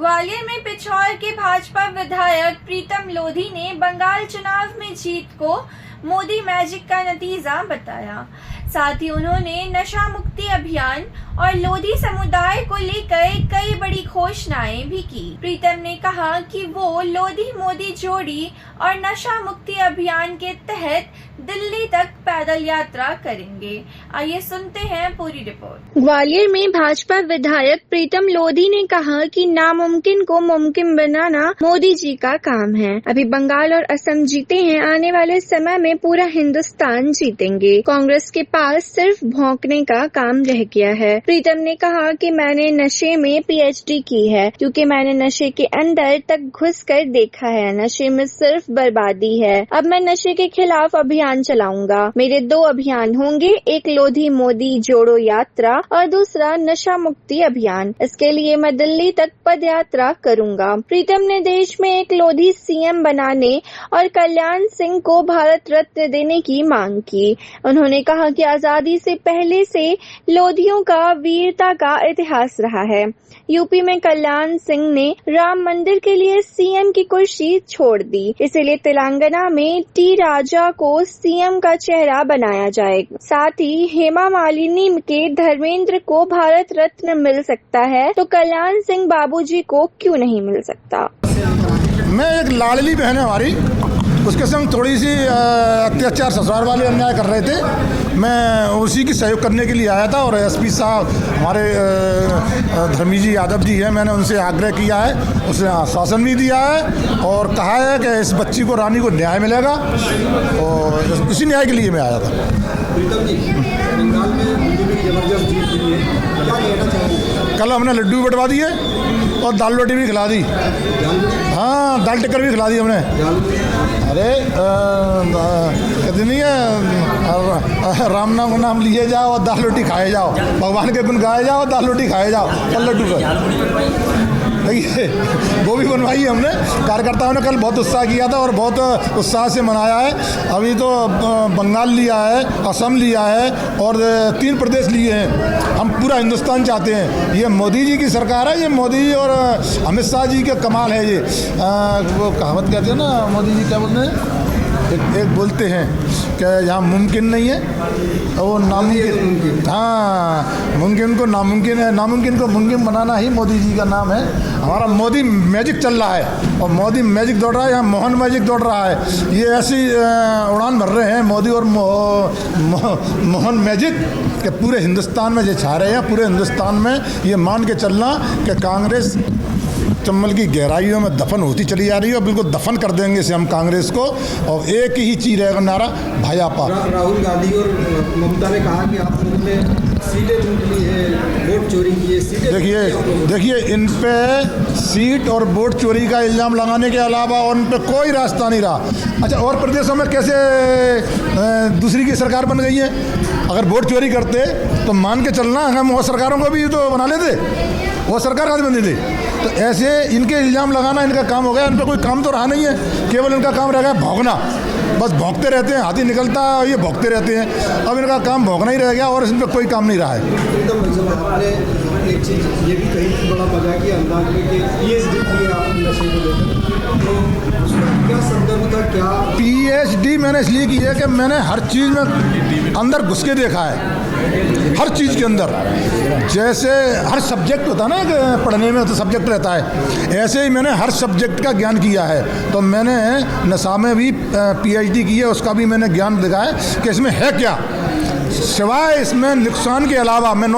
ग्वालियर में पिछौर के भाजपा विधायक प्रीतम लोधी ने बंगाल चुनाव में जीत को मोदी मैजिक का नतीजा बताया। साथ ही उन्होंने नशा मुक्ति अभियान और लोधी समुदाय को लेकर कई बड़ी घोषणाएं भी की। प्रीतम ने कहा कि वो लोधी मोदी जोड़ी और नशा मुक्ति अभियान के तहत दिल्ली तक पैदल यात्रा करेंगे। आइए सुनते हैं पूरी रिपोर्ट। ग्वालियर में भाजपा विधायक प्रीतम लोधी ने कहा कि नामुमकिन को मुमकिन बनाना मोदी जी का काम है। अभी बंगाल और असम जीते हैं, आने वाले समय में पूरा हिंदुस्तान जीतेंगे। कांग्रेस के पास सिर्फ भौंकने का काम रह गया है। प्रीतम ने कहा कि मैंने नशे में पीएचडी की है, क्योंकि मैंने नशे के अंदर तक घुस कर देखा है। नशे में सिर्फ बर्बादी है। अब मैं नशे के खिलाफ अभियान चलाऊंगा। मेरे 2 अभियान होंगे, एक लोधी मोदी जोड़ो यात्रा और दूसरा नशा मुक्ति अभियान। इसके लिए मैं दिल्ली तक पद यात्रा करूंगा। प्रीतम ने देश में एक लोधी सीएम बनाने और कल्याण सिंह को भारत रत्न देने की मांग की। उन्होंने कहा कि आजादी से पहले से लोधियों का वीरता का इतिहास रहा है। यूपी में कल्याण सिंह ने राम मंदिर के लिए सीएम की कुर्सी छोड़ दी, इसलिए तेलंगाना में टी राजा को सीएम का चेहरा बनाया जाएगा। साथ ही हेमा मालिनी के धर्मेंद्र को भारत रत्न मिल सकता है, तो कल्याण सिंह बाबूजी को क्यों नहीं मिल सकता। मैं एक लाडली बहन है हमारी, उसके संग थोड़ी सी अत्याचार ससुराल वाले अन्याय कर रहे थे। मैं उसी की सहयोग करने के लिए आया था और एसपी साहब हमारे धर्मी जी यादव जी हैं, मैंने उनसे आग्रह किया है, उसने आश्वासन भी दिया है और कहा है कि इस बच्ची को रानी को न्याय मिलेगा और इसी न्याय के लिए मैं आया था। बंगाल में बीजेपी की जबरदस्त जीत हुई है, क्या कहना चाहेंगे? कल हमने लड्डू भी बंटवा दिए और दाल रोटी भी खिला दी। हाँ, दाल टिक्कर भी खिला दी हमने। अरे कहते नहीं है, राम नाम का नाम लिए जाओ और दाल रोटी खाए जाओ, भगवान के गुण गाए जाओ, दाल रोटी खाए जाओ। कल लड्डू वो भी बनवाई है हमने। कार्यकर्ताओं ने कल बहुत उत्साह किया था और बहुत उत्साह से मनाया है। अभी तो बंगाल लिया है, असम लिया है और 3 प्रदेश लिए हैं। हम पूरा हिंदुस्तान चाहते हैं। ये मोदी जी की सरकार है, ये मोदी जी और अमित शाह जी का कमाल है। ये वो कहावत कहते हैं ना, मोदी जी क्या बोलते हैं, एक बोलते हैं कि यहाँ मुमकिन नहीं है वो नामुमकिन। हाँ, मुमकिन को नामुमकिन है, नामुमकिन को मुमकिन बनाना ही मोदी जी का नाम है। हमारा मोदी मैजिक चल रहा है और मोदी मैजिक दौड़ रहा है, यहाँ मोहन मैजिक दौड़ रहा है। ये ऐसी उड़ान भर रहे हैं मोदी और मोहन मैजिक के पूरे हिंदुस्तान में ये छा रहे हैं। पूरे हिंदुस्तान में ये मान के चलना कि कांग्रेस चम्बल की गहराइयों में दफन होती चली जा रही है और बिल्कुल दफन कर देंगे इसे हम कांग्रेस को। और एक ही चीज रहेगा नारा, भाजपा। राहुल गांधी और ममता ने कहा कि आप लोगों ने सीटें लूट ली है, वोट चोरी की है, सीटें। देखिए इन पे सीट और वोट चोरी का इल्ज़ाम लगाने के अलावा उन पे कोई रास्ता नहीं रहा। अच्छा, और प्रदेशों में कैसे दूसरी की सरकार बन गई है? अगर वोट चोरी करते तो मान के चलना, हम वो सरकारों को भी तो बना लेते, वो सरकार कहाँ बनी थी। तो ऐसे इनके इल्ज़ाम लगाना इनका काम हो गया। इन पर कोई काम तो रहा नहीं है, केवल इनका काम रह गया भौंकना। बस भौंकते रहते हैं, हाथी निकलता है ये भौंकते रहते हैं। अब इनका काम भौंकना ही रह गया और इन पर कोई काम नहीं रहा है। एकदम आपने एक चीज़ ये भी कहीं बड़ा मजाकिया अंदाज में कि पीएचडी की आप नशे को लेकर, तो उसमें क्या संदर्भ था? क्या पीएचडी मैंने इसलिए की है कि मैंने हर चीज़ में अंदर घुस के देखा है, हर चीज़ के अंदर। जैसे हर सब्जेक्ट होता है ना कि पढ़ने में तो सब्जेक्ट रहता है, ऐसे ही मैंने हर सब्जेक्ट का ज्ञान किया है। तो मैंने नशा में भी पीएचडी की है, उसका भी मैंने ज्ञान दिखाया है कि इसमें है क्या, सिवाय इसमें नुकसान के अलावा। मैं